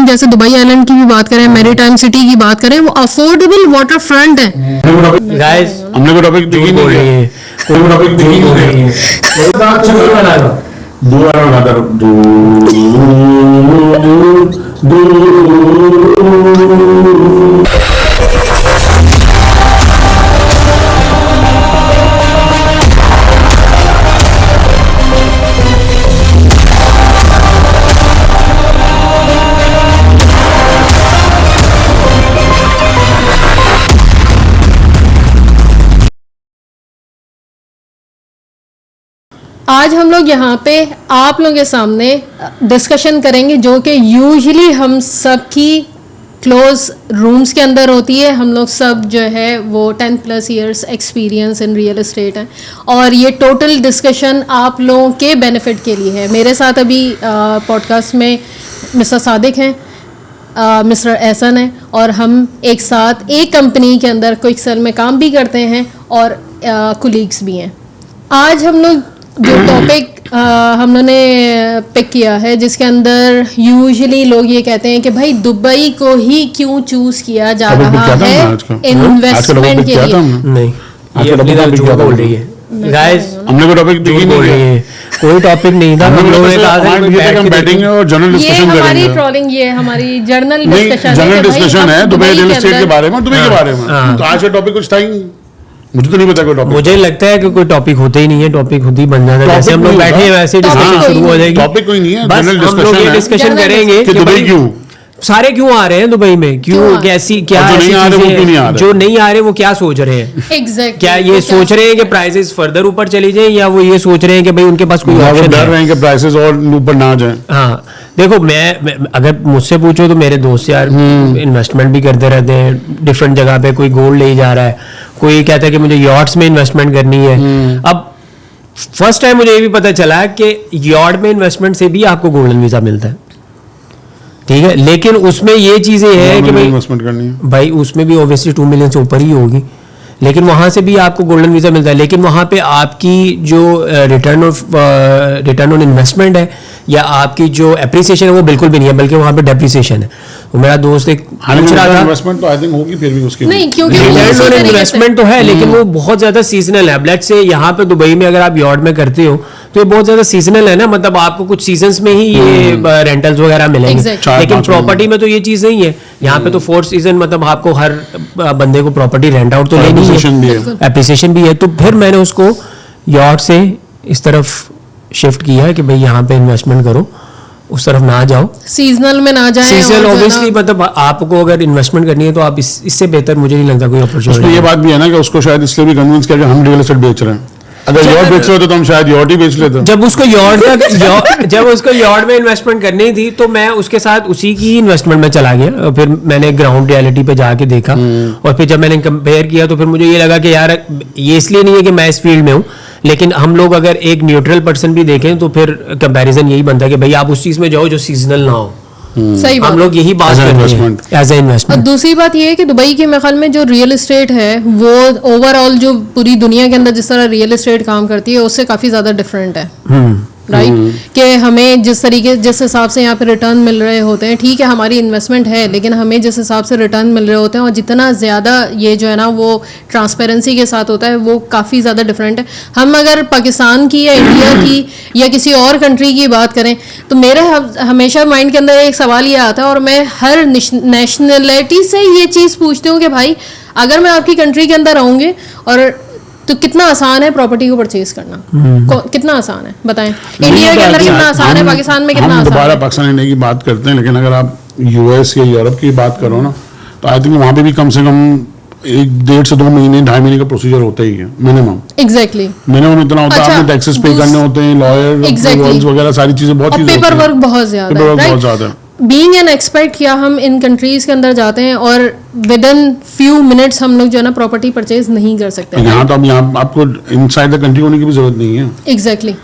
जैसे Dubai island की भी बात करें, मैरीटाइम सिटी की बात करें, वो अफोर्डेबल वाटर फ्रंट है। गाइस हमने कोई टॉपिक देखी नहीं है, कोई टॉपिक देखी नहीं है। दो आज हम लोग यहाँ पे आप लोगों के सामने डिस्कशन करेंगे जो कि यूजुअली हम सब की क्लोज रूम्स के अंदर होती है। हम लोग सब जो है वो 10+ years experience in real estate है और ये टोटल डिस्कशन आप लोगों के बेनिफिट के लिए है। मेरे साथ अभी पॉडकास्ट में मिस्टर सादिक हैं, मिस्टर एहसन है और हम एक साथ एक कंपनी के अंदर क्विक सेल में काम भी करते हैं और कोलीग्स भी हैं। आज हम लोग जो टॉपिक हम लोगों ने पिक किया है जिसके अंदर यूजुअली लोग ये कहते हैं कि भाई दुबई को ही क्यों चूज किया जा रहा है इन्वेस्टमेंट के लिए। नहीं, ये अपनी तरफ झूठ बोल रही है गाइस, हमने कोई टॉपिक देखी नहीं है, कोई टॉपिक नहीं था। हम लोगों ने कहा था हम बैटिंग और जनरल डिस्कशन करेंगे। ये हमारी ट्रोलिंग, ये हमारी जर्नल डिस्कशन है, जनरल डिस्कशन है दुबई रियल एस्टेट के बारे में, दुबई के बारे में। तो आज का टॉपिक कुछ था ही नहीं, मुझे तो नहीं पता कोई टॉपिक। मुझे लगता है कि कोई टॉपिक होते ही नहीं है, टॉपिक खुद ही बन जाता है। जैसे हम लोग बैठे हैं वैसे डिस्कशन शुरू हो जाएगी। टॉपिक कोई नहीं है, बस हम लोग ये डिस्कशन करेंगे कि दुबई क्यों सारे क्यों आ रहे हैं दुबई में, क्यों कैसी क्या ऐसी चीजें जो नहीं आ रहे वो क्या सोच रहे हैं। Exactly. क्या ये सोच रहे हैं कि प्राइसेस फर्दर ऊपर चली जाए या वो ये सोच रहे हैं कि भाई उनके पास कोई ऑप्शन डर रहे हैं कि प्राइसेस और ऊपर ना जाए। हाँ देखो, मैं अगर मुझसे पूछो तो मेरे दोस्त यार इन्वेस्टमेंट भी करते रहते हैं डिफरेंट जगह पे। कोई गोल्ड ले जा रहा है, कोई कहता है कि मुझे यॉट्स में इन्वेस्टमेंट करनी है। अब फर्स्ट टाइम मुझे ये भी पता चला कि यॉट में इन्वेस्टमेंट से भी आपको गोल्डन वीजा मिलता है, ठीक है। लेकिन उसमें ये चीजें हैं कि भाई इन्वेस्टमेंट करनी है, भाई उसमें भी ऑब्वियसली 2 मिलियन से ऊपर ही होगी, लेकिन वहां से भी आपको गोल्डन वीजा मिलता है। लेकिन वहां पे आपकी जो रिटर्न ऑन इन्वेस्टमेंट है या आपकी जो एप्रिसिएशन है वो बिल्कुल भी नहीं है, बल्कि वहां पे डेप्रिसिएशन है। तो मेरा दोस्त एक पूछ रहा था, इन्वेस्टमेंट तो आई थिंक होगी फिर भी उसकी नहीं, क्योंकि रिटर्न ऑन इन्वेस्टमेंट तो है लेकिन वो बहुत ज्यादा सीजनल है। लेट्स से यहाँ पे दुबई में अगर आप यॉट में करते हो तो ये बहुत ज्यादा सीजनल है ना, मतलब आपको कुछ सीजन्स में ही ये रेंटल्स वगैरह मिलेंगे। लेकिन प्रॉपर्टी में तो ये चीज नहीं है। यहाँ पे तो 4 सीजन मतलब आपको हर बंदे को प्रॉपर्टी रेंट आउट तो लेनी है, एप्रिसिएशन भी है। तो फिर मैंने उसको यॉट से इस तरफ शिफ्ट किया है कि भाई यहाँ पे इन्वेस्टमेंट करो, उस तरफ ना जाओ, सीजनल में ना जाए। सीजनल ऑब्वियसली मतलब आपको अगर इन्वेस्टमेंट करनी है तो आप इससे बेहतर मुझे नहीं लगता कोई अपॉर्चुनिटी। उसमें ये बात भी है ना कि उसको शायद इसलिए भी कन्विंस किया कि हम रियल एस्टेट बेच रहे हैं। अगर यॉट बेच रहे होते तो हम शायद यॉट ही बेच लेते। जब उसको यॉट में इन्वेस्टमेंट करनी थी तो मैं उसके साथ उसी की इन्वेस्टमेंट में चला गया और फिर मैंने ग्राउंड रियलिटी पे जाके देखा और फिर जब मैंने कंपेयर किया तो फिर मुझे ये लगा कि यार ये इसलिए नहीं है कि मैं इस फील्ड में हूँ, लेकिन हम लोग अगर एक न्यूट्रल पर्सन भी देखें तो फिर कंपैरिजन यही बनता है कि भाई आप उस चीज में जाओ जो सीजनल ना हो। सही बात, हम लोग यही बात करते हैं एज ए इन्वेस्टमेंट। दूसरी बात ये है कि दुबई के मेरे ख्याल में जो रियल एस्टेट है वो ओवरऑल जो पूरी दुनिया के अंदर जिस तरह रियल एस्टेट काम करती है उससे काफी ज्यादा डिफरेंट है, राइट। कि हमें जिस हिसाब से यहाँ पे रिटर्न मिल रहे होते हैं, ठीक है हमारी इन्वेस्टमेंट है लेकिन हमें जिस हिसाब से रिटर्न मिल रहे होते हैं और जितना ज़्यादा ये जो है ना वो ट्रांसपेरेंसी के साथ होता है वो काफ़ी ज़्यादा डिफरेंट है। हम अगर पाकिस्तान की या इंडिया की या किसी और कंट्री की बात करें तो मेरे हमेशा माइंड के अंदर एक सवाल ये आता है और मैं हर नेशनलिटी से ये चीज़ पूछती हूँ कि भाई अगर मैं आपकी कंट्री के अंदर आऊँगी और तो कितना आसान है प्रॉपर्टी को परचेज करना, कितना आसान है बताएं। इंडिया के अंदर कितना आसान है, पाकिस्तान में कितना आसान है। दोबारा पाकिस्तान इंडिया की बात करते हैं, लेकिन अगर आप यूएस या यूरोप की बात करो ना तो आई थिंक वहाँ पे भी कम से कम 1.5 से 2 महीने 2.5 महीने का प्रोसीजर होता ही है मिनिमम। एग्जैक्टली मिनिमम इतना होता है। आपने टैक्सेस पे करने होते हैं, लॉयर वगैरह सारी चीजें बहुत, पेपर वर्क बहुत ज्यादा है। बीइंग एन एक्सपर्ट क्या हम इन कंट्रीज के अंदर जाते हैं और विद इन फ्यू मिनट्स हम लोग जो है ना प्रॉपर्टी परचेज नहीं कर सकते। यहाँ तो अब यहाँ आपको इनसाइड द कंट्री होने की भी जरूरत नहीं है। एग्जैक्टली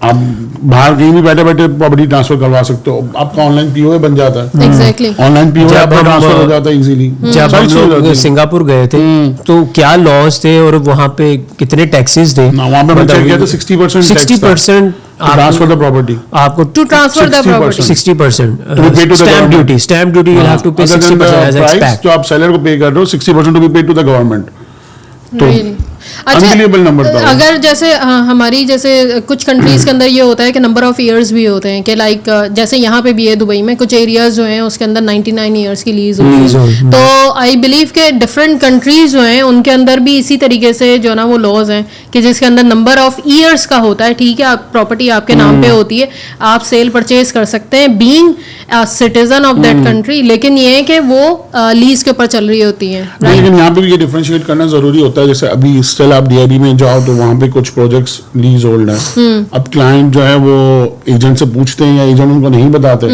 आप बाहर कहीं भी बैठे बैठे प्रॉपर्टी ट्रांसफर करवा सकते हो, आपका ऑनलाइन पीओए बन जाता है। एग्जैक्टली ऑनलाइन पीओए आपका ट्रांसफर हो जाता है इजीली। जब हम लोग सिंगापुर गए थे तो क्या लॉज थे और वहाँ पे कितने टैक्सेस थे? वहाँ पे चेक किया तो 60% ट्रांसफर द प्रॉपर्टी, आपको to transfer the property 60% stamp duty you have to pay 60% as expect. जो आप सेलर को पे कर रहे हो 60% to be paid to the government. तो अनबिलीवेबल नंबर था। अगर जैसे हमारी जैसे कुछ कंट्रीज के अंदर ये होता है कि नंबर ऑफ इयर्स भी होते हैं कि लाइक जैसे यहाँ पे भी है दुबई में कुछ एरियाज जो हैं उसके अंदर 99 इयर्स की लीज होती है। तो आई बिलीव के डिफरेंट कंट्रीज जो हैं उनके अंदर भी इसी तरीके से जो ना वो लॉज हैं कि जिसके अंदर नंबर ऑफ ईयर्स का होता है। ठीक है, आप प्रॉपर्टी आपके नाम पे होती है, आप सेल परचेज कर सकते हैं being citizen of that country, लेकिन ये है कि वो लीज के ऊपर चल रही होती है। लेकिन यहाँ पे भी ये डिफरेंशिएट करना जरूरी होता है। जैसे अभी स्टिल आप डीआईबी में जाओ तो वहाँ पे कुछ प्रोजेक्ट्स लीज होल्ड है। अब क्लाइंट जो है वो एजेंट से पूछते हैं या एजेंट उनको नहीं बताते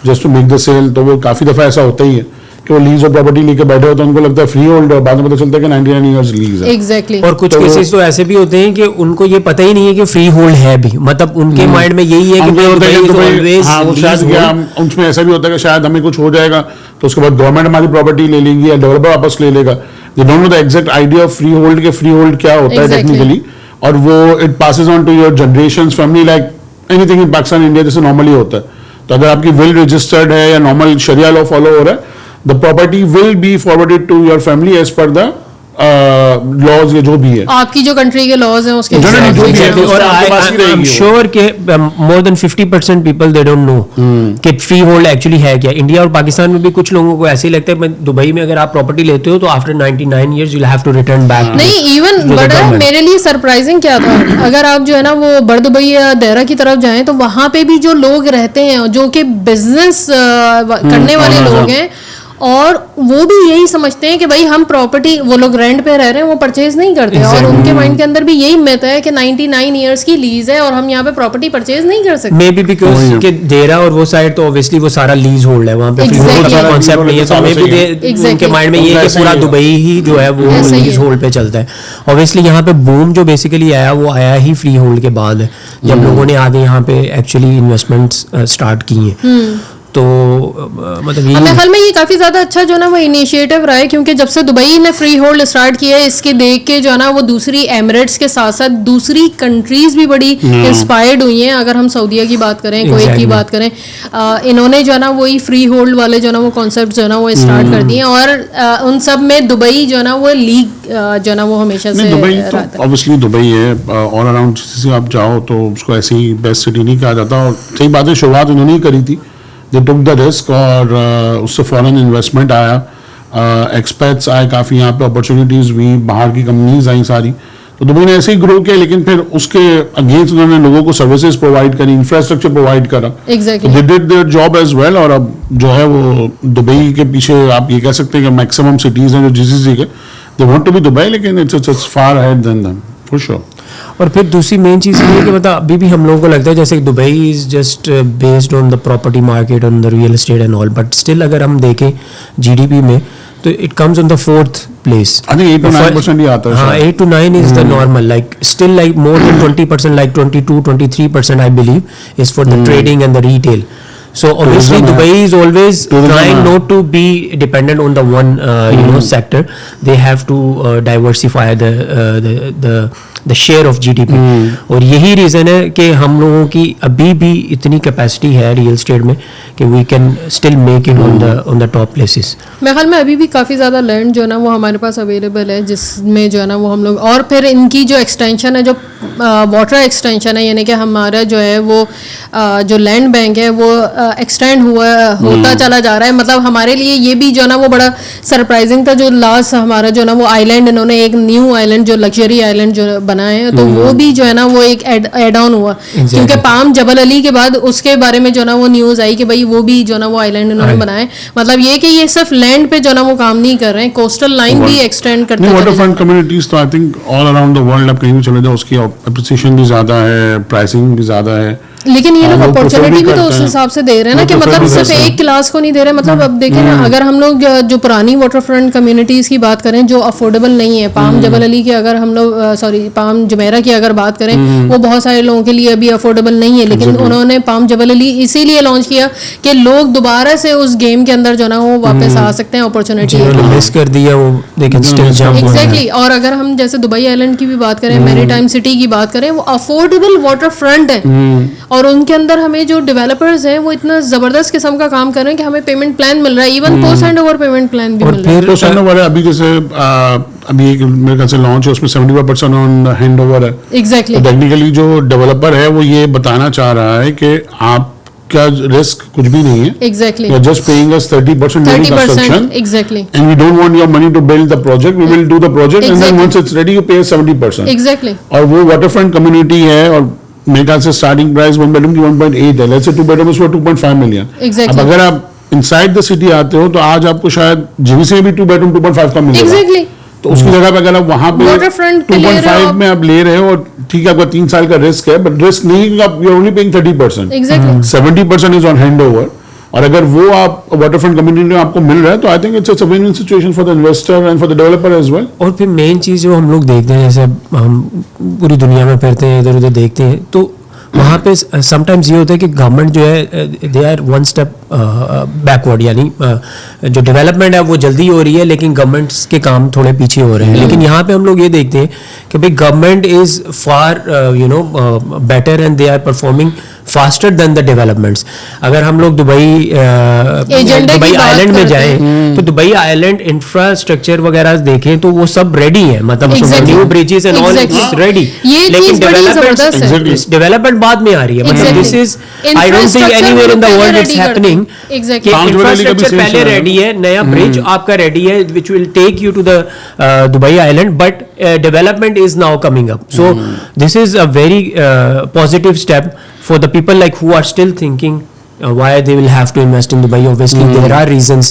just to make the sale, तो वो काफी दफा ऐसा होता ही है कि वो लीज और प्रॉपर्टी लेके बैठे हो तो उनको लगता है फ्री होल्ड और बाद में पता चलता है कि 99 इयर्स लीज है। एग्जैक्टली। और कुछ केसेस तो ऐसे भी होते हैं कि उनको ये पता ही नहीं है कि फ्री होल्ड है भी, मतलब उनके माइंड में यही है कि उसमें ऐसा भी होता है कि शायद हमें कुछ हो जाएगा तो उसके बाद गवर्नमेंट हमारी प्रॉपर्टी ले लेगी या डेवलपर वापस ले लेगा। They don't know the exact idea of freehold के फ्री होल्ड क्या होता है टेक्निकली, और वो it passes on to your generations family like anything in Pakistan India जैसे नॉर्मली होता है। तो अगर आपकी विल रजिस्टर्ड है या नॉर्मल शरिया लॉ फॉलो हो रहा है, the property will be forwarded to your family as per the laws या जो भी है आपकी जो कंट्री के लॉज हैं उसके और आई एम श्योर कि more than 50% people they don't no कि फ्री होल्ड एक्चुअली है क्या। इंडिया और पाकिस्तान में भी कुछ लोगों को ऐसे ही लगता है दुबई में अगर आप प्रॉपर्टी लेते हो तो after 99 years you have to return back. नहीं, इवन बड़ा मेरे लिए सरप्राइजिंग क्या था, अगर आप जो है ना वो बड़ दुबई या देहरा की तरफ जाएं तो वहां पे भी जो लोग रहते हैं जो कि बिजनेस करने वाले लोग हैं और वो भी यही समझते हैं कि भाई हम प्रॉपर्टी, वो लोग रेंट पे रह रहे हैं, वो परचेज नहीं करते और उनके माइंड के अंदर भी यही मिथ है कि 99 इयर्स की लीज है और हम यहाँ पे प्रॉपर्टी परचेज नहीं कर सकते। मे बी बिकॉज कि देरा और वो साइड तो ऑब्वियसली वो सारा लीज होल्ड है, वहाँ पे फ्री होल्ड का कॉन्सेप्ट नहीं है, तो मे बी उनके माइंड में ये है कि पूरा दुबई ही जो है वो लीज होल्ड पे चलता है। ऑब्वियसली यहाँ पे बूम जो बेसिकली आया वो आया ही फ्री होल्ड के बाद है, जब लोगों ने आगे यहाँ पे एक्चुअली इन्वेस्टमेंट्स स्टार्ट की हैं। तो मतलब मेरे ख्याल में ये काफी ज्यादा अच्छा जो ना वो इनिशिएटिव रहा है, क्योंकि जब से दुबई ने फ्री होल्ड स्टार्ट किया है इसके देख के जो ना वो दूसरी एमिरेट्स के साथ साथ दूसरी कंट्रीज भी बड़ी इंस्पायर्ड हुई हैं। अगर हम सऊदीया की बात करें, कुवैत की बात करें, इन्होंने जो ना वही फ्री होल्ड वाले जो ना वो कॉन्सेप्ट जो ना वो स्टार्ट कर दिए और उन सब में दुबई जो ना वो लीग जो ना वो हमेशा से ऑब्वियसली दुबई है ऑल अराउंड आप जाओ तो उसको ऐसी बेस्ट सिटी नहीं कहा जाता। और सही बात है, शुरुआत उन्होंने ही करी थी, दे टुक द रिस्क और उससे फॉरेन इन्वेस्टमेंट आया, एक्सपेट्स आए काफ़ी, यहाँ पे अपॉर्चुनिटीज़ हुई, बाहर की कंपनीज आई सारी, तो दुबई ने ऐसे ही ग्रो किया। लेकिन फिर उसके अगेंस्ट उन्होंने लोगों को सर्विसेज प्रोवाइड करी, इंफ्रास्ट्रक्चर प्रोवाइड करा, exactly. They did their job as well. और अब जो है वो दुबई के पीछे आप ये कह सकते हैं कि मैक्सिमम सिटीज़ हैं जो जीसीसी के, they want to be Dubai, लेकिन it's far ahead than them for sure. और फिर दूसरी मेन चीज़ ये है कि मतलब अभी भी हम लोगों को लगता है जैसे Dubai is just based on the property market, on the real estate and all, but still अगर हम देखें जीडीपी में तो it comes on the 4th place. I think 8 to 9% ही आता है। हाँ, 8 to 9 is the normal, like still like more than 20%, like 22-23% I believe is for the trading and the retail. So obviously Dubai is always trying not to be dependent on the one sector. They have to diversify the share of GDP. और यही reason है कि हम लोगों की अभी भी इतनी कैपेसिटी है रियल स्टेट में कि we can still make it on the top places. मेरे ख्याल में अभी भी काफ़ी ज़्यादा लैंड जो है ना वो हमारे पास अवेलेबल है, जिसमें जो है ना वो हम लोग, और फिर इनकी जो एक्सटेंशन है, जो वाटर एक्सटेंशन है, यानी कि हमारा जो है वो जो लैंड बैंक है वो एक्सटेंड होता चला जा रहा है. मतलब हमारे लिए ये भी जो ना वो बड़ा सरप्राइजिंग था जो लास्ट हमारा जो ना वो आइलैंड, इन्होंने एक न्यू आइलैंड जो लग्जरी आइलैंड जो बनाए हैं, तो वो भी जो है ना वो एक एड ऑन हुआ. क्योंकि पाम जबल अली के बाद उसके बारे में जो ना वो न्यूज़ आई कि भाई वो भी जो ना वो आइलैंड इन्होंने बनाए. मतलब ये कि ये सिर्फ लैंड पे जो ना वो काम नहीं कर रहे हैं, कोस्टल लाइन भी एक्सटेंड करते हैं. वाटरफ्रंट कम्युनिटीज तो I think all around the world आप कहीं भी चले जाओ उसकी एप्रिसिएशन भी ज़्यादा है, प्राइसिंग भी ज़्यादा है. लेकिन ये लोग लोग prefer अपॉर्चुनिटी भी तो करते उस हैं। हिसाब से दे रहे हैं ना वो कि prefer मतलब भी सिर्फ करते हैं। एक क्लास को नहीं दे रहे, मतलब अब देखें ना, अगर हम लोग जो पुरानी वाटर फ्रंट कम्युनिटीज की बात करें जो अफोर्डेबल नहीं है, पाम जबल अली की अगर हम लोग सॉरी पाम जुमेरा की अगर बात करें, वो बहुत सारे लोगों के लिए अभी अफोर्डेबल नहीं है, लेकिन उन्होंने पाम जबल अली इसीलिए लॉन्च किया कि लोग दोबारा से उस गेम के अंदर जो ना वो वापस आ सकते हैं, अपॉर्चुनिटी जिन्होंने मिस कर दिया वो they can still jump. Exactly. और अगर हम जैसे दुबई आइलैंड की भी बात करें, मैरीटाइम सिटी की बात करें, वो अफोर्डेबल वाटर फ्रंट है और उनके अंदर हमें जो डेवलपर्स हैं वो इतना जबरदस्त किस्म का काम कर रहे हैं कि हमें पेमेंट प्लान मिल रहा है, even post hand over payment plan भी मिल रहा है। तो सर वाले अभी जैसे अभी एक मेरे ख्याल से लॉन्च है, उसमें 75% ऑन हैंड ओवर है। एग्जैक्टली। टेक्निकली जो डेवलपर है वो ये बताना चाह रहा है कि आप क्या रिस्क कुछ भी नहीं है, exactly. You are just paying us 30% during 30%, construction, exactly. and we don't want your money to build the project, we will do the project and then Exactly. once it's ready you pay 70%। Exactly. और वो waterfront community है और मेरे ख्याल से starting price 1 bedroom की 1.8 है, let's say 2 bedroom is for 2.5 million. Exactly. अब अगर आप इनसाइड द सिटी आते हो तो आज आपको शायद जीवीसी में भी 2 बेडरूम 2.5 का मिलेगा। एग्जैक्टली। तो उसकी जगह पे अगर आप वहां पे Waterfront पे ले रहे हो 2.5 आप। में आप ले रहे हो और ठीक है आपका 3 साल का रिस्क है, बट रिस्क नहीं है, आप you are only paying 30%, exactly. 70% is on hand over. और अगर वो आप वाटरफ्रंट कम्युनिटी में आपको मिल रहा है तो I think it's a win win situation for the investor and for the developer as well. और फिर मेन चीज़ जो हम लोग देखते हैं, जैसे हम पूरी दुनिया में फिरते हैं, इधर उधर देखते हैं, तो वहाँ पे समटाइम्स ये होता है कि गवर्नमेंट जो है they are one step backward, यानी जो डेवलपमेंट है वो जल्दी हो रही है लेकिन गवर्नमेंट्स के काम थोड़े पीछे हो रहे हैं। लेकिन यहाँ पे हम लोग ये देखते हैं कि भाई government is far better and they are performing faster than the developments. अगर हम लोग दुबई आइलैंड में जाएं तो दुबई आइलैंड इंफ्रास्ट्रक्चर वगैरह देखें तो वो सब रेडी है, मतलब new bridges and all is ready, लेकिन डेवलपमेंट बाद में आ रही है। मतलब this is I don't think anywhere in the world it's happening कि इंफ्रास्ट्रक्चर पहले रेडी है, नया ब्रिज आपका रेडी है which will take you to the Dubai island, but development is now coming up. So this is a very positive step for the people like who are still thinking why they will have to invest in Dubai. Obviously there are reasons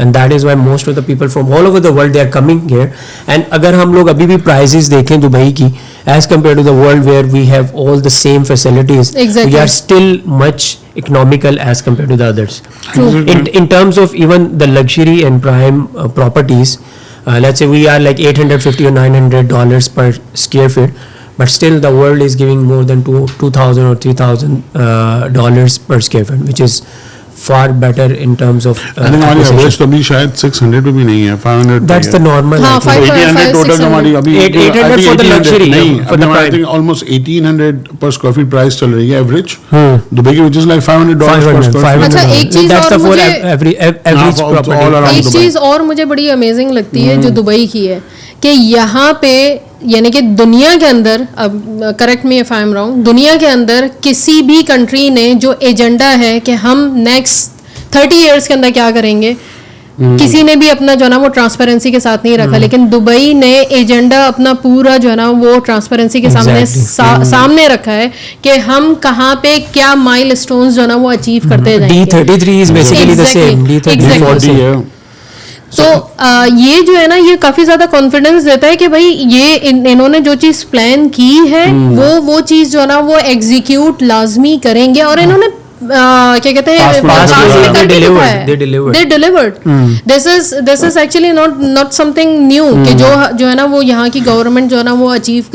and that is why most of the people from all over the world they are coming here. And agar hum log abhi bhi prices dekhein Dubai ki as compared to the world where we have all the same facilities, exactly. we are still much economical as compared to the others. True. In terms of even the luxury and prime properties, let's say we are like $850 or $900 per square feet, but still the world is giving more than $2,000 or $3,000 per square feet, which is far better in terms of I think हमारी average तो अभी शायद 600 पे भी नहीं है, 500 that's the normal. हाँ, I think. 1800 total हमारी अभी 800 for the luxury, नहीं, for the I prime. Think almost 1800 पर स्क्वायर फीट प्राइस चल रही है एवरेज दुबई की, व्हिच इज लाइक $500 पर स्क्वायर अच्छा, फीट। एक चीज That's और the for मुझे average all property. around एक दुबई। चीज और मुझे बड़ी अमेजिंग लगती है जो दुबई की है कि यहाँ पे यानी कि दुनिया के अंदर, अब correct me if I am wrong, दुनिया के अंदर किसी भी कंट्री ने जो एजेंडा है कि हम नेक्स्ट 30 इयर्स के अंदर क्या करेंगे, किसी ने भी अपना जो है ना वो ट्रांसपेरेंसी के साथ नहीं रखा, लेकिन दुबई ने एजेंडा अपना पूरा जो है ना वो ट्रांसपेरेंसी के सामने सामने रखा है कि हम कहाँ पे क्या माइलस्टोन्स जो है ना वो अचीव करते जाएंगे। D33 is basically the same. D33 40 also. है। तो ये जो है ना ये काफी ज्यादा कॉन्फिडेंस देता है कि भाई ये इन्होंने जो चीज प्लान की है वो चीज जो है ना वो एग्जीक्यूट लाजमी करेंगे, और इन्होंने क्या कहते हैं they delivered. This is actually not something new कि जो है ना वो यहाँ की गवर्नमेंट जो है ना वो अचीव,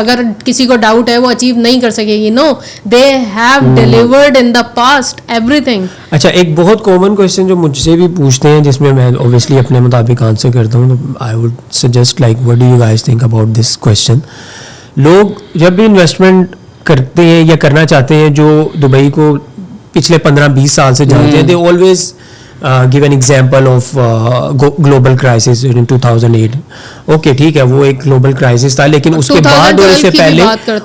अगर किसी को डाउट है वो अचीव नहीं कर सकेगी, no, they have delivered in the past everything. अच्छा, एक बहुत कॉमन क्वेश्चन जो मुझसे भी पूछते हैं जिसमें मैं ऑब्वियसली अपने मुताबिक आंसर करता हूँ, तो I would suggest like what do you guys think about this question. लोग जब भी इन्वेस्टमेंट करते हैं या करना चाहते हैं जो दुबई को पिछले 15-20 साल से जानते हैं, they always give an example of global crisis in 2008। Okay, ठीक है, वो एक ग्लोबल क्राइसिस था, लेकिन उसके बाद और इससे पहले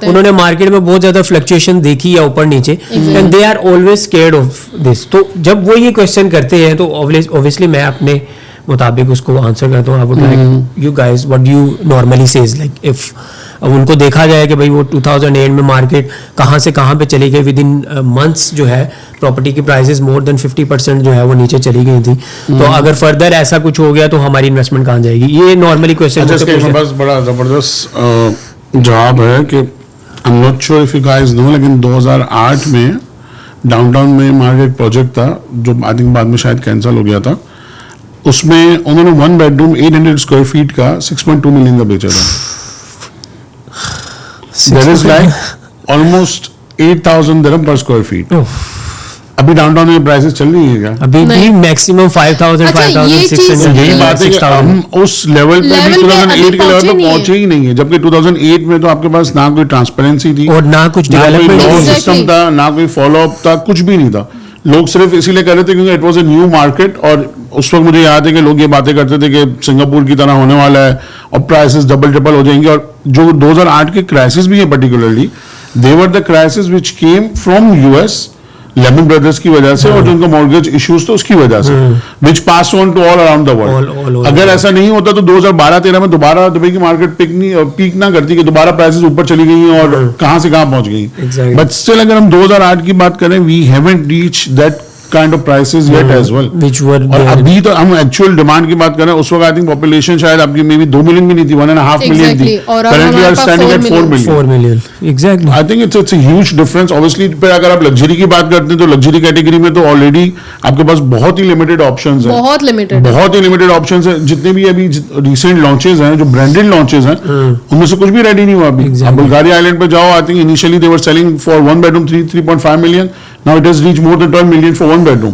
उन्होंने मार्केट में बहुत ज्यादा फ्लक्चुएशन देखी है ऊपर नीचे, and they are always scared of this. तो जब वो ये क्वेश्चन करते हैं तो ऑब्वियसली मैं अपने मुताबिक उसको आंसर करता हूँ। I would like you guys what you normally says, like if अब उनको देखा जाए कि भाई वो 2008 में मार्केट कहाँ से कहाँ पे चली गई, विद इन मंथ्स जो है प्रॉपर्टी की प्राइसेस मोर देन 50% जो है वो नीचे चली गई थी। तो अगर फर्दर ऐसा कुछ हो गया तो हमारी इन्वेस्टमेंट कहाँ जाएगी, ये नॉर्मली क्वेश्चन। बस बड़ा जबरदस्त जवाब है कि I'm not sure if you guys know, लेकिन 2008 में डाउनटाउन में हमारा एक प्रोजेक्ट था जो आई थिंक बाद में शायद कैंसिल हो गया था. उसमें उन्होंने 1 बेडरूम 800 स्क्वायर फीट का 6.2 मिलियन का बेचा था. That is like almost 8,000 dirham per square feet. अभी डाउनटाउन में प्राइसेस चल रही है क्या? अभी भी मैक्सिमम 5,000 5,600. यही बात है कि हम उस लेवल पे भी 2008 के लेवल पे पहुंचे ही नहीं है, जबकि 2008 में तो आपके पास ना कोई ट्रांसपेरेंसी थी और ना कुछ डेवलपमेंट सिस्टम था, ना कोई फॉलो अप था, कुछ भी नहीं था. लोग सिर्फ इसीलिए कर रहे थे क्योंकि it was a new market. और उस वक्त मुझे याद है कि लोग ये बातें करते थे कि सिंगापुर की तरह होने वाला है और प्राइसेस डबल ट्रिपल हो जाएंगे. और जो 2008 के क्राइसिस भी है particularly, they were the crisis which came from US, Lehman Brothers की वजह से, और जो उनका मॉर्गेज इश्यूज थे उसकी वजह से, which pass on to all around the world. अगर ऐसा नहीं होता तो 2012-13 में दोबारा दुबई की मार्केट पीक ना करती कि दोबारा प्राइसेस ऊपर चली गई और कहां से कहां पहुंच गई. बट स्टिल अगर हम 2008 की बात करें, we haven't reach that kind of prices yet as well, which were और अभी तो हम एक्चुअल डिमांड की बात करें, उस वक्त आई थिंक पॉपुलेशन शायद आपकी मे बी 2 मिलियन भी नहीं थी, 1.5 मिलियन थी. Currently are standing at 4 million. Exactly. I think it's a huge difference. Obviously, पर अगर आप लग्जरी की बात करते हैं तो लग्जरी कैटेगरी में तो ऑलरेडी आपके पास बहुत ही लिमिटेड ऑप्शंस हैं. बहुत ही लिमिटेड ऑप्शंस हैं. जितने भी अभी रिसेंट लॉन्चेस हैं, जो ब्रांडेड लॉन्चेस हैं, उनमें से कुछ भी रेडी नहीं हुआ अभी. आप बुल्गारिया आइलैंड पे जाओ, I think initially they were selling for 1 bedroom 3.5 million. Now it has reach more than 12 million for 1 bedroom.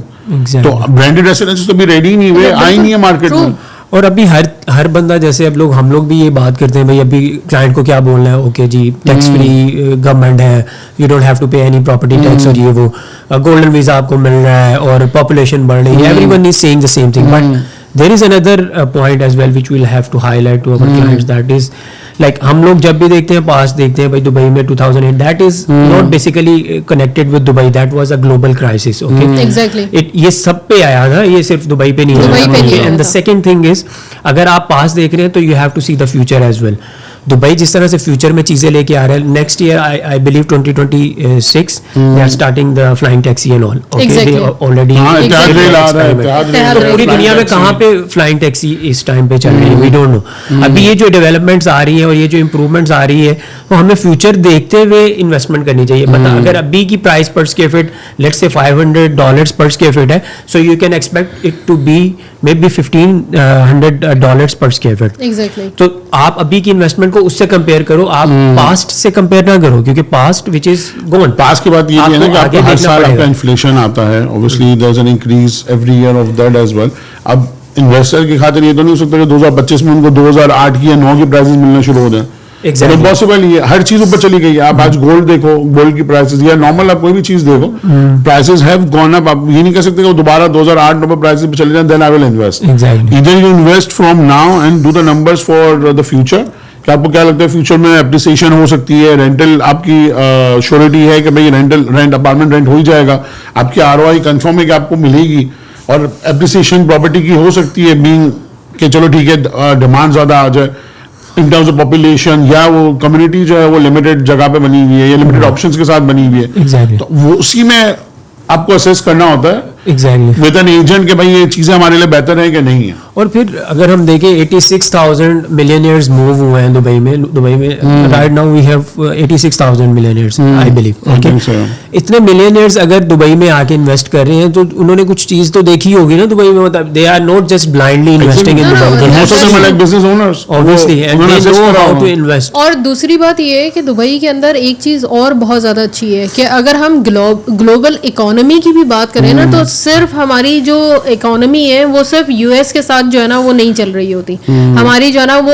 तो ब्रांडेड रेसिडेंसेस तो भी रेडी नहीं हुए, आई नहीं है मार्केट में. और अभी हर बंदा, जैसे हम लोग भी ये बात करते हैं भाई, अभी क्लाइंट को क्या बोलना है, ओके जी टैक्स फ्री गवर्नमेंट है, यू डोंट हैव टू पे एनी प्रॉपर्टी टैक्स, और ये वो गोल्डन वीजा आपको मिल रहा है और पॉपुलेशन बढ़ रही है. Everyone is saying the same thing, but there is another point as well which we will have to highlight to our clients, that is like हम लोग जब भी देखते हैं, पास देखते हैं भाई दुबई में 2008, that is not basically connected with Dubai, that was a global crisis. Okay, exactly. ये सब पे आया था, ये सिर्फ दुबई पे नहीं आया. And the second thing is, अगर आप पास देख रहे हैं तो you have to see the future as well. Dubai जिस तरह से फ्यूचर में चीजें लेके आ रहे हैं, next year I believe 2026 they are starting the flying taxi and all. Already पूरी दुनिया में कहाँ पे फ्लाइंग टैक्सी इस टाइम पे चल रही है, वी डोंट नो. अभी ये जो डेवलपमेंट्स आ रही है और ये जो इम्प्रूवमेंट्स आ रही है, तो हमें फ्यूचर देखते हुए इन्वेस्टमेंट करनी चाहिए. मतलब अगर अभी की प्राइस पर स्क्वायर फीट लेट्स से $500 पर स्क्वायर फीट है, so you can expect it to be maybe $1,500 per square feet. Exactly. तो आप अभी की इन्वेस्टमेंट को उससे कंपेयर करो, आप पास्ट से कंपेयर ना करो, क्योंकि past which is gone. Past की बात ये है ना कि आपको हर साल आपका इन्फ्लेशन आता है, obviously there is an increase every year of that as well. अब इन्वेस्टर की खातिर ये तो नहीं हो सकता कि 2025 में उनको 2008 की या 9 की प्राइसेस मिलना शुरू हो जाए. इम्पॉसिबल. ये हर चीज ऊपर चली गई है. आप आज गोल्ड देखो, गोल्ड की प्राइसेस, या नॉर्मल आप कोई भी चीज देखो, प्राइसेस हैव गॉन अप. आप ये नहीं कह सकते कि दोबारा 2008 नंबर प्राइसेस पे चले जाएं, then I will invest. Either you invest from now and do the numbers for the future. कि आपको क्या लगता है फ्यूचर में एप्रिसिएशन हो सकती है, रेंटल आपकी श्योरिटी है कि भाई रेंट अपार्टमेंट रेंट हो ही जाएगा, आपकी ROI कंफर्म है कि आपको मिलेगी, और एप्रिसिएशन प्रॉपर्टी की हो सकती है बीइंग कि चलो ठीक है डिमांड ज्यादा आ जाए इन टर्म्स ऑफ पॉपुलेशन, या वो कम्युनिटी जो है वो लिमिटेड जगह पे बनी हुई है या लिमिटेड ऑप्शंस के साथ बनी हुई है. तो वो उसी में आपको असेस करना होता है विद एन एजेंट कि भाई ये चीजें हमारे लिए बेहतर है कि नहीं है. और फिर अगर हम देखें 86,000 मिलियनियर्स मूव हुए हैं दुबई में right now we have 86,000 millionaires I believe. Okay, इतने मिलियनियर्स अगर दुबई में आके इन्वेस्ट कर रहे हैं तो उन्होंने कुछ चीज तो देखी होगी ना दुबई में. मतलब they are not just blindly investing in Dubai, business owners obviously, and they know how to invest. और दूसरी बात ये है कि दुबई के अंदर एक चीज और बहुत ज्यादा अच्छी है कि अगर हम ग्लोबल इकोनॉमी की भी बात करें ना, तो सिर्फ हमारी जो इकोनॉमी है वो सिर्फ यूएस के साथ जो है ना वो नहीं चल रही होती. हमारी जो है ना वो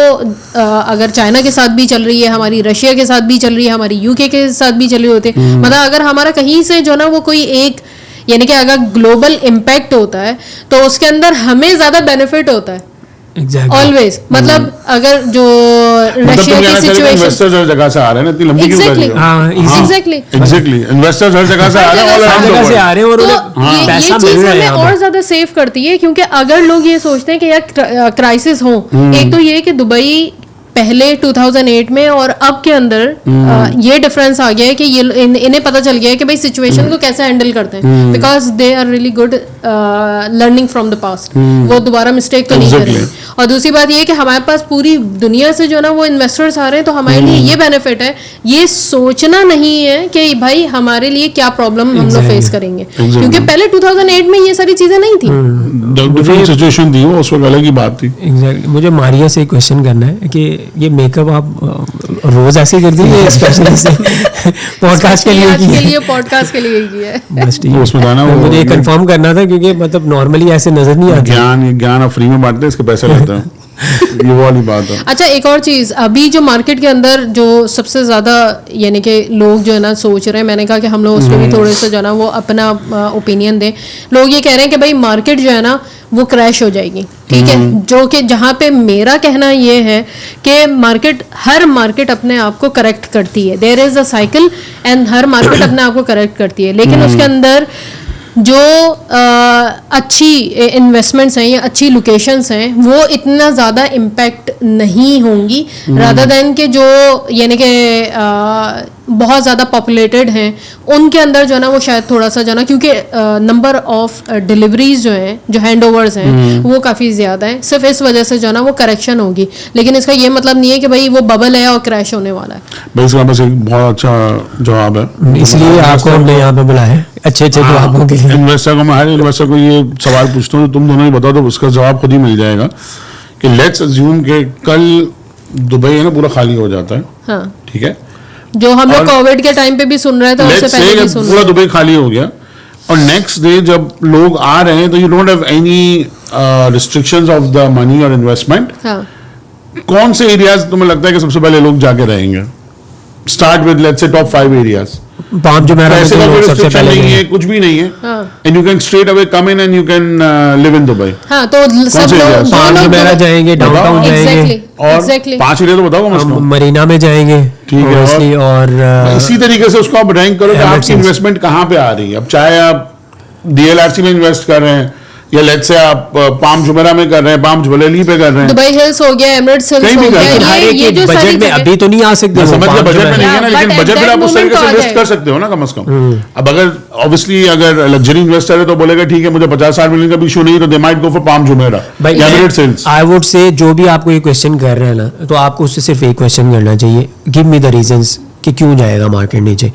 अगर चाइना के साथ भी चल रही है, हमारी रशिया के साथ भी चल रही है, हमारी यूके के साथ भी चल रही होती है. मतलब अगर हमारा कहीं से जो है ना वो कोई एक, यानी कि अगर ग्लोबल इम्पैक्ट होता है तो उसके अंदर हमें ज्यादा बेनिफिट होता है. ऑलवेज. मतलब अगर जो रशिया की सिचुएशन, इन्वेस्टर्स हर जगह से आ रहे हैं, इतनी लंबी क्यों कर रही है. एग्जैक्टली इन्वेस्टर्स हर जगह से आ रहे हैं और ये चीज हमें और ज्यादा सेव करती है. क्योंकि अगर लोग ये सोचते हैं कि यार क्राइसिस हो, एक तो ये कि दुबई पहले 2008 में और अब के अंदर ये डिफरेंस आ गया है कि ये इन्हें पता चल गया है कि भाई सिचुएशन को कैसे हैंडल करते हैं, because they are really good learning from the past, वो दोबारा मिस्टेक तो नहीं करेंगे। और दूसरी बात ये कि हमारे पास पूरी दुनिया से जो ना वो इन्वेस्टर्स आ रहे हैं, तो हमारे लिए ये बेनिफिट है, ये सोचना नहीं है कि भाई हमारे लिए क्या प्रॉब्लम हम लोग फेस करेंगे, क्योंकि पहले 2008 में ये सारी चीजें नहीं थी, डिफरेंट सिचुएशन थी, वो उस वक्त अलग ही बात थी। एग्जैक्टली। मुझे मारिया से एक क्वेश्चन करना है कि ये मेकअप आप रोज ऐसे ही करती है स्पेशली से पॉडकास्ट के लिए आज के लिए पॉडकास्ट के लिए किया है? बस ठीक है, उसमें था ना, मुझे कंफर्म करना था क्योंकि मतलब नॉर्मली ऐसे नजर नहीं आता। ज्ञान आप फ्री में बांटते हैं, इसके पैसे लेते हैं ये वो वाली बात है। अच्छा, एक और चीज, अभी जो मार्केट के अंदर जो सबसे ज्यादा यानी कि लोग जो है ना सोच रहे हैं, मैंने कहा कि हम लोग उसको भी थोड़े से जो है ना वो अपना ओपिनियन दें। लोग ये कह रहे हैं कि भाई मार्केट जो है ना वो क्रैश हो जाएगी, ठीक है, जो कि जहाँ पे मेरा कहना ये है कि हर मार्केट अपने आप को करेक्ट करती है, there is a cycle and हर मार्केट अपने आप को करेक्ट करती है, लेकिन उसके अंदर जो अच्छी इन्वेस्टमेंट्स हैं या अच्छी लोकेशंस हैं वो इतना ज़्यादा इम्पैक्ट नहीं होंगी, रादर देन के जो यानी कि बहुत ज़्यादा पॉपुलेटेड हैं उनके अंदर जो है ना वो शायद थोड़ा सा जो है ना, क्योंकि नंबर ऑफ डिलीवरीज जो हैं, जो हैंडओवर्स हैं वो काफ़ी ज़्यादा हैं, सिर्फ इस वजह से जो है ना वो करेक्शन होगी, लेकिन इसका ये मतलब नहीं है कि भाई वो बबल है और क्रैश होने वाला है। भाई इसका बस एक बहुत अच्छा जवाब है, इसलिए आपको हमने यहाँ पे बुलाया है अच्छे जवाबों के लिए। इन्वेस्टर को मैं हर इन्वेस्टर को ये सवाल पूछता हूँ, तुम दोनों ही बताओ, तो उसका जवाब खुद ही मिल जाएगा कि लेट्स अज्यूम कि कल दुबई है ना पूरा खाली हो जाता है, हाँ, ठीक है, जो हम लोग कोविड के टाइम पे भी सुन रहे थे, उससे पहले भी सुन पूरा दुबई खाली हो गया और नेक्स्ट डे जब लोग आ रहे हैं तो you don't have any restrictions of the money और इन्वेस्टमेंट, कौन से एरियाज तुम्हें लगता है कि सबसे पहले लोग जाके रहेंगे? Start with let's say top 5 areas. Palm Jumeirah में सबसे पहले नहीं है, कुछ भी नहीं है, and you can straight away come in and you can live in Dubai. हाँ, तो सब लोग पाम जुमेरा जाएंगे, डाउनटाउन जाएंगे, और 5 एरिया तो बताओ, मरीना में जाएंगे, ठीक है, और इसी तरीके से उसको आप रैंक करो कि आपकी इन्वेस्टमेंट कहाँ पे आ रही है। अब चाहे आप DLRC में इन्वेस्ट कर रहे हैं या लेट्स से आप पाम जुमेरा में कर रहे हैं, पाम ज्वेलरी पे कर रहे हैं, दुबई हिल्स हो गया, एमिरेट्स हिल्स हो गया, ये जो बजट में अभी तो नहीं आ सकते, समझ लो बजट में नहीं है ना, लेकिन बजट में आप उस तरीके से इन्वेस्ट कर सकते हो ना कम से कम। अब अगर ऑब्वियसली अगर लग्जरी इन्वेस्टर है तो बोलेगा ठीक है मुझे 50-60 मिलियन का भी इशू नहीं, तो they might go for Palm Jumeirah या Emirates Hills. I would say जो भी आपको ये क्वेश्चन कर रहे हैं ना, तो आपको उससे सिर्फ एक क्वेश्चन करना चाहिए, गिव मी द रीजंस कि क्यों जाएगा मार्केट नीचे।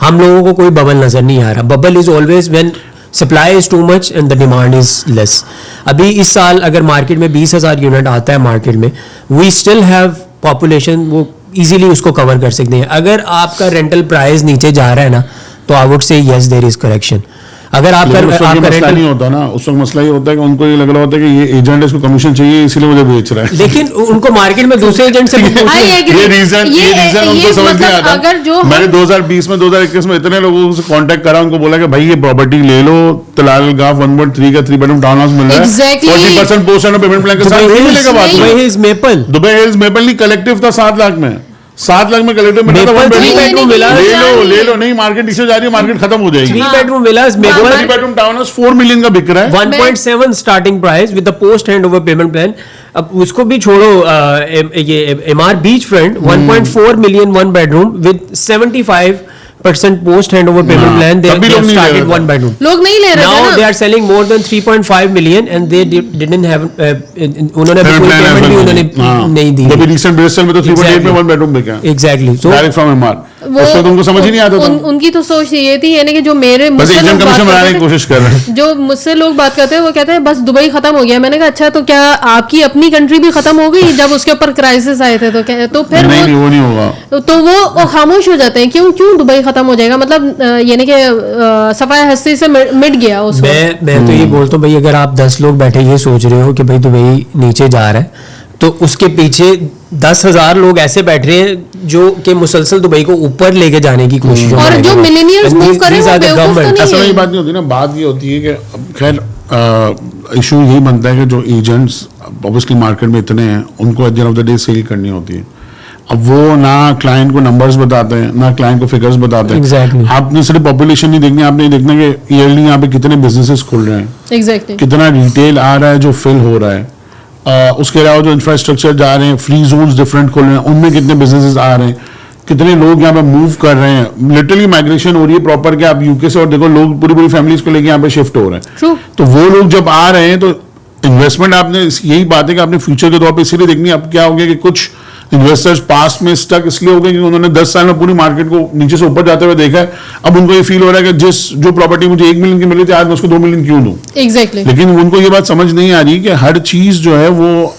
हम लोगों को कोई बबल नजर नहीं आ रहा, bubble is always when supply is too much and the demand is less. अभी इस साल अगर मार्केट में 20,000 यूनिट आता है मार्केट में, वी स्टिल हैव पॉपुलेशन, वो इजीली उसको कवर कर सकते हैं। अगर आपका रेंटल प्राइस नीचे जा रहा है ना, तो I would say yes there is correction. अगर आपका मसला नहीं होता ना, उस वक्त मसला ये होता है कि उनको ये लग रहा होता है कि ये एजेंट इसको कमीशन चाहिए इसलिए मुझे बेच रहा है, लेकिन उनको मार्केट में दूसरे एजेंट से ये रीजन उनको समझ नहीं आता। मैंने 2020 में 2021 में इतने लोगों से कांटेक्ट करा, उनको बोला कि भाई ये प्रॉपर्टी ले लो, तलाल गाफ 1.3 का 3 बेडरूम टाउन हाउस मिल रहा है 40% पोस्ट एंड पेमेंट प्लान के साथ, नहीं मिलेगा बात। Dubai hills maple, Dubai hills maple नहीं, कलेक्टिव था 7 लाख में, 7 लाख में कलेक्टिव मिला था, 1 बेडरूम मिला, ले लो नहीं, मार्केट नीचे जा रही है, मार्केट खत्म हो जाएगी। 3 बेडरूम विलास में 3 बेडरूम टाउन हाउस 4 मिलियन का बिक रहा है, 1.7 starting price with the post hand over payment plan. अब उसको भी छोड़ो, ये MR beach front 1.4 million 1 bedroom with 75% post handover payment plan. They have started 1 bedroom. लोग नहीं ले रहे थे ना. Now they are selling more than 3.5 million and they didn't have उन्होंने अभी कोई पेमेंट भी उन्होंने नहीं दी. अभी recent ब्रिस्टल में तो 3.8 में 1 bedroom बिका. Exactly. So direct from MR. उसको तुमको समझ ही नहीं आता था. उनकी तो सोच ये थी, यानी कि जो मेरे बस एजेंट कमीशन बनाने की कोशिश कर रहे हैं. जो मुझसे लोग बात करते हैं वो कहते हैं बस दुबई खत्म हो गया. मैंने कहा अच्छा तो क्या आपकी अपनी कंट्री भी खत्म हो गई जब उसके ऊपर क्राइसिस आए थे? तो फिर नहीं वो नहीं होगा. तो वो खामोश हो जाते हैं. क्यों दुबई खत्म हो जाएगा? मतलब यानी कि सफाया हस्ती से मिट गया उसको. मैं तो ये बोलता हूँ भाई, अगर आप 10 लोग बैठे ये सोच रहे हो कि भाई दुबई नीचे जा रहा है, तो उसके पीछे 10,000 लोग ऐसे बैठ रहे हैं जो कि मुसलसल दुबई को ऊपर लेके जाने की कोशिश और जो मिलेनियर्स मूव कर रहे हैं वो बेवकूफ तो नहीं है. ऐसा बात नहीं होती ना. बात ये होती है कि खैर इशू यही बनता है कि जो एजेंट्स ऑब्वियसली मार्केट में इतने हैं, उनको at the end of the day sell करनी होती है. अब वो ना क्लाइंट को नंबर्स बताते हैं ना क्लाइंट को फिगर्स बताते हैं. Exactly. आपने सिर्फ पॉपुलेशन नहीं देखनी, आपने देखना कि ईयरली यहाँ पे कितने बिजनेसेस खुल रहे हैं, Exactly. कितना रिटेल आ रहा है जो फिल हो रहा है. उसके अलावा जो इंफ्रास्ट्रक्चर जा रहे हैं, फ्री जोन्स डिफरेंट खोल रहे हैं, उनमें कितने बिजनेसेस आ रहे हैं, कितने लोग यहाँ पे मूव कर रहे हैं, लिटरली माइग्रेशन हो रही है प्रॉपर के। आप यूके से और देखो लोग पूरी पूरी फैमिलीज को लेके यहाँ पे शिफ्ट हो रहे हैं। True. तो वो लोग जब आ रहे हैं तो इन्वेस्टमेंट आपने यही बात है कि आपने फ्यूचर के तौर पे इसीलिए देखनी है। अब क्या हो गया कि कुछ इन्वेस्टर्स पास्ट में स्टक इसलिए हो गए कि उन्होंने 10 साल में पूरी मार्केट को नीचे से ऊपर जाते हुए देखा है। अब उनको ये फील हो रहा है कि जो प्रॉपर्टी मुझे 1 मिलियन की मिली थी आज मैं उसको 2 मिलियन क्यों दूं। एग्जैक्टली लेकिन उनको ये बात समझ नहीं आ रही कि हर चीज जो है वो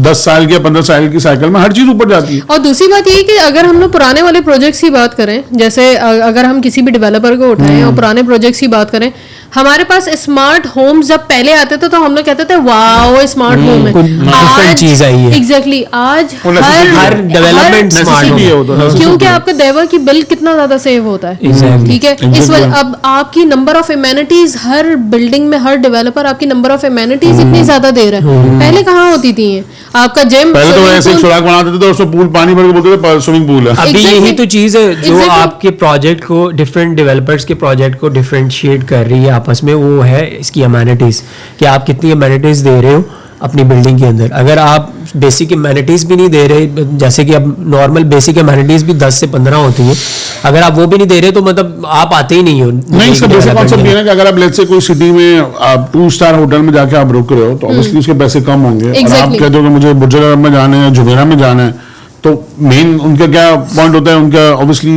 10 साल के 15 साल की साइकिल में हर चीज ऊपर जाती है। और दूसरी बात ये कि अगर हम लोग पुराने वाले प्रोजेक्ट्स की बात करें, जैसे अगर हम किसी भी डेवलपर को उठाएं और पुराने प्रोजेक्ट्स की बात करें, हमारे पास स्मार्ट होम्स जब पहले आते थे तो हम लोग कहते थे वाओ स्मार्ट होम है। डिफरेंट चीज आई है। एग्जैक्टली आज हर डेवलपमेंट स्मार्ट हो गया, क्योंकि आपका देवर की बिल कितना ज्यादा सेव होता है। ठीक है, इस वजह अब आपकी number of amenities her building में, हर डेवलपर आपकी नंबर ऑफ एमेनिटीज इतनी ज्यादा दे रहा है। पहले कहाँ होती थी ये? आपका जिम, पहले तो ऐसे एक सुराख बना देते थे, उसमें पूल पानी भर के बोलते थे स्विमिंग पूल है। अभी यही तो चीज है जो आपके प्रोजेक्ट को, डिफरेंट डेवलपर्स के प्रोजेक्ट को डिफरेंशिएट कर रही है आपस में, वो है इसकी अमेनिटीज, कि आप कितनी अमेनिटीज दे रहे हो अपनी बिल्डिंग के अंदर। अगर आप बेसिक अमेनिटीज भी नहीं दे रहे, जैसे कि अब नॉर्मल बेसिक अमेनिटीज भी 10 से 15 होती हैं, अगर आप वो भी नहीं दे रहे तो मतलब आप आते ही नहीं हो। नहीं, इसका बेसिक कॉन्सेप्ट ये है कि अगर आप लेट्स से कोई सिटी में आप 2 स्टार होटल में जाके आप रुक रहे हो तो ऑब्वियसली उसके पैसे कम होंगे। और आप कहते हो कि मुझे बुर्ज खलीफा में जाना है, जुमेरा में जाना है, तो मेन उनका क्या पॉइंट होता है? उनका ऑब्वियसली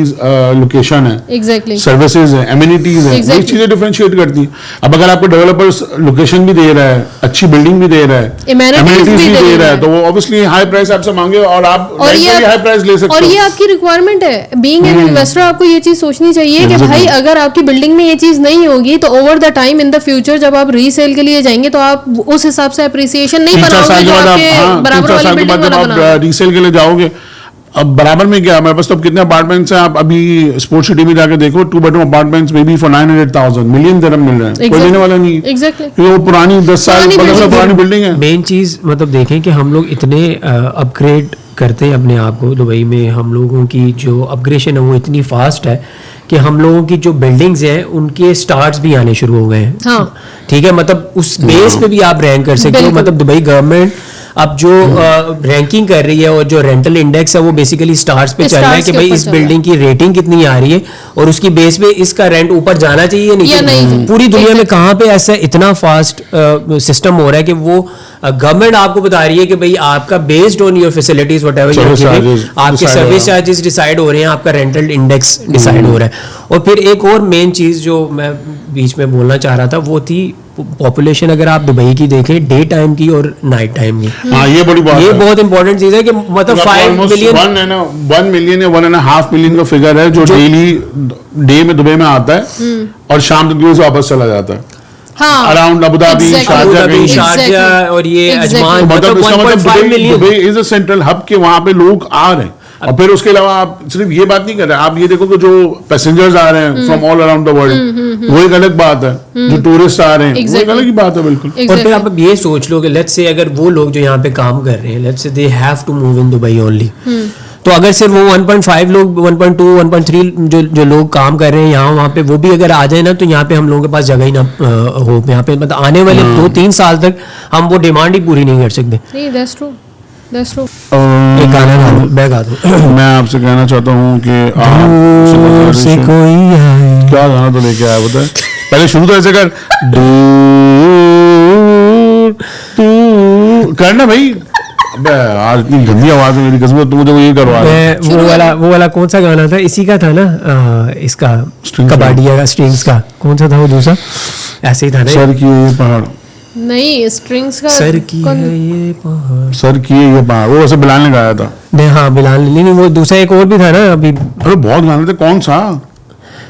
लोकेशन है, एग्जैक्टली सर्विसेज है, एमिनिटीज है, ये चीजें डिफरेंशिएट करती हैं। अब अगर आपको डेवलपर्स लोकेशन भी दे रहा है, अच्छी बिल्डिंग भी दे रहा है, एमिनिटीज भी दे रहा है, तो वो ऑब्वियसली हाई प्राइस आपसे मांगे और आप हाई प्राइस ले सकते हो। और ये आपकी रिक्वायरमेंट है। बीइंग एन इन्वेस्टर आपको ये चीज सोचनी चाहिए कि भाई अगर आपकी बिल्डिंग में ये चीज नहीं होगी तो over the time in the future जब आप रीसेल के लिए जाएंगे तो आप उस हिसाब से अप्रिसिएशन नहीं बनाओगे जो आपके बराबर वाली बिल्डिंग वाला बना। रीसेल के लिए जाओगे, अब बराबर में क्या, हमारे पास तो अब कितने अपार्टमेंट्स हैं, आप अभी स्पोर्ट्स सिटी में जाके देखो, 2 bedroom apartments may be for 900,000 million dirham मिल रहे हैं। कोई लेने वाला नहीं है। एग्जैक्टली वो पुरानी 10 साल 15 साल पुरानी बिल्डिंग है। मेन चीज मतलब देखें कि हम लोग इतने अपग्रेड करते हैं अपने आप को। दुबई में हम लोगों की जो अपग्रेडेशन है वो इतनी फास्ट है कि हम लोगों की जो बिल्डिंग्स हैं उनके स्टार्ट्स भी आने शुरू हो गए हैं। हाँ। ठीक है, मतलब उस बेस पे भी आप रैंक कर सकते हो। मतलब दुबई गवर्नमेंट अब जो रैंकिंग कर रही है और जो रेंटल इंडेक्स है वो बेसिकली स्टार्स पे चल रहा है कि भाई इस बिल्डिंग की रेटिंग कितनी आ रही है और उसकी बेस पे इसका रेंट ऊपर जाना चाहिए या नहीं। पूरी दुनिया में कहाँ पे ऐसा इतना फास्ट सिस्टम हो रहा है कि वो गवर्नमेंट आपको बता रही है कि भाई आपका based on your facilities whatever आपके सर्विस चार्जेस डिसाइड हो रहे हैं, आपका रेंटल इंडेक्स डिसाइड हो रहा है। और फिर एक और मेन चीज जो मैं बीच में बोलना चाह रहा था वो थी पॉपुलेशन। अगर आप दुबई की देखें डे टाइम की और नाइट टाइम की, ये बड़ी बात, ये बहुत इंपॉर्टेंट चीज है कि मतलब 5 मिलियन 1 मिलियन या 1.5 मिलियन का फिगर है जो डेली डे में दुबई में आता है और शाम तक से वापस चला जाता है। अराउंड अबू धाबी, शारजाह और ये अजमान, मतलब 1.5 million. Dubai is a central hub के वहां पे लोग आ रहे हैं। और फिर उसके अलावा आप सिर्फ ये बात नहीं कर रहे, आप ये देखो कि जो पैसेंजर्स आ रहे हैं from all around the world, वो एक अलग बात है। जो टूरिस्ट आ रहे हैं वो एक अलग ही बात है बिल्कुल। और फिर आप ये सोच लो कि लेट्स से अगर वो लोग जो यहाँ पे काम कर रहे हैं, let's say they have to move in Dubai only, तो अगर सिर्फ वो 1.5 लोग, 1.2, 1.3 जो लोग काम कर रहे हैं यहाँ वहाँ पे, वो भी अगर आ जाए ना तो यहाँ पे हम लोगों के पास जगह ही ना हो। यहाँ पे मतलब आने वाले 2-3 साल तक हम वो डिमांड ही पूरी नहीं कर सकते। That's true. एक गाना गा दो, मैं गा दूं। मैं आपसे कहना चाहता हूँ कि आप से कोई आए, क्या गाना तो लेके आया बता। पहले शुरू तो ऐसे कर, दूर करना भाई। अबे आज इतनी गंदी आवाज है मेरी कसम, तू मुझे वो ये करवा रहा। वो वाला कौन सा गाना था? इसी का था ना, इसका कबाड़िया का स्ट्रिंग्स का कौन सा था वो दूसरा? ऐसे ही था ना, सर की ये पहाड़ नहीं, स्ट्रिंग्स का सर की है ये पहाड़, सर की ये पहाड़, वो वैसे बिलाल ने गाया था। नहीं हाँ बिलाल नहीं, वो दूसरा एक और भी था ना अभी। अरे बहुत गाने थे, कौन सा?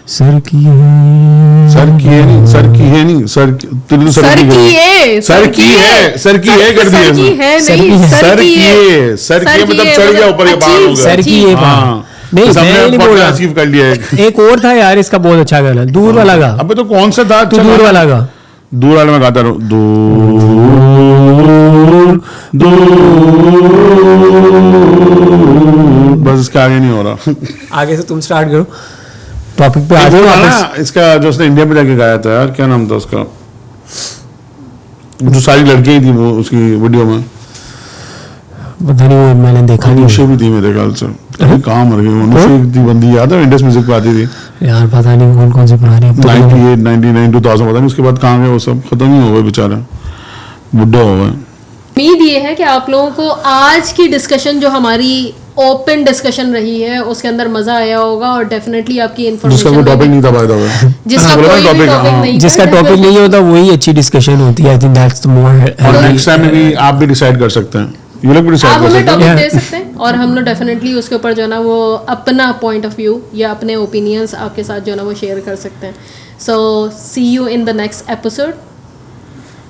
सर की है, सर की है नहीं, सर की है नहीं, सर की है, सर की है, सर की है कर दिया, सर की है, सर की मतलब चढ़ गया ऊपर, ये बात हो गया, सर की ये हाँ नहीं, मैं नहीं बोल रहा, अचीव कर लिया। एक और था यार इसका बहुत अच्छा गाना, दूर वाला गा। अबे तो कौन सा था? तू दूर वाला गा। दूर वाला मैं गाता रहूं, दूर बस इसका आगे नहीं हो रहा। आगे से तुम स्टार्ट करो, टॉपिक पे आ जाओ वापस। इसका जो उसने इंडिया में जाके गाया था यार, क्या नाम था उसका, जो सारी लड़कियां थी वो उसकी वीडियो में, पता नहीं वो मैंने देखा नहीं। अनुष्का भी थी मेरे ख्याल से, कहाँ मर गई अनुष्का थी बंदी, याद है इंडस म्यूजिक पे आती थी यार, पता नहीं कौन कौन सी पुरानी 98, 99, 2000 पता नहीं उसके बाद कहाँ गए वो सब, खत्म ही हो गए बेचारा, बुढ़ा हो गए। उम्मीद ये है कि आप लोगों को आज की डिस्कशन जो हमारी ओपन डिस्कशन रही है उसके अंदर मजा आया होगा और डेफिनेटली आपकी जिसका इन्फॉर्मेशन कोई टॉपिक नहीं था बाय द वे, जिसका कोई भी टॉपिक नहीं था, जिसका टॉपिक नहीं होता वही अच्छी डिस्कशन होती है। I think that's the more. और नेक्स्ट टाइम में भी आप भी डिसाइड कर सकते हैं, ये लोग भी डिसाइड आप कर हमें सकते टॉपिक हैं। दे सकते हैं और हम लोग डेफिनेटली उसके ऊपर जो है ना वो अपना पॉइंट ऑफ व्यू या अपने ओपिनियंस आपके साथ जो है ना वो शेयर कर सकते हैं। So see you in the next episode.